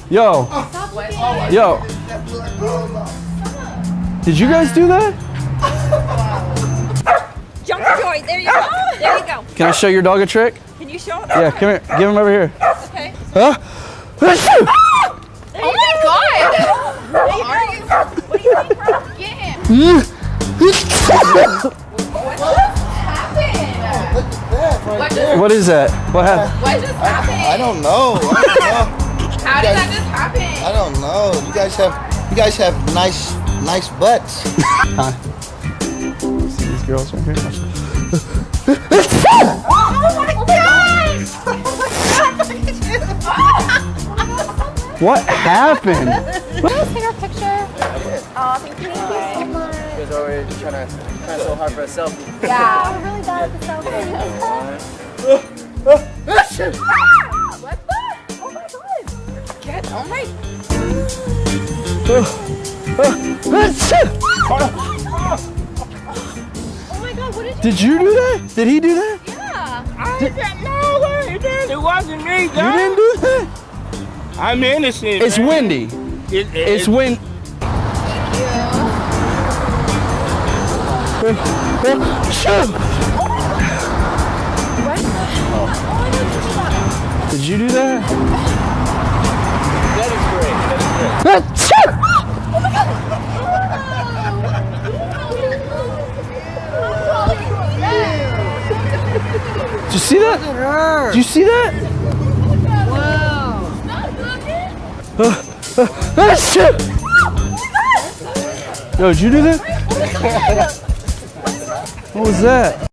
Yo. Yo. Did you guys do that? Jump for joy. There you go. There you go. Can I show your dog a trick? Can you show it? Yeah, come here. Give him over here. Okay. Huh? Oh my God! What do you think, bro? Get him. What happened? What is that? What happened? What just happened? I don't know. How did that just happen? I don't know. You guys have nice butts. Huh? See these girls right here? Oh my God! What happened? Can I take our picture? Oh, thank you so much. You guys are already trying so hard for a selfie. Yeah. I'm really bad at the selfie. What the? Oh my God. Get, oh my. Oh my God, what did you Did you do that? Did he do that? Yeah. I didn't know it. It wasn't me, You guys. didn't do that? I'm innocent. It's man. windy. It's wind. Did you do that? That is great. That is great. Did you see that? Did you see that? Yo, did you do that? What was that?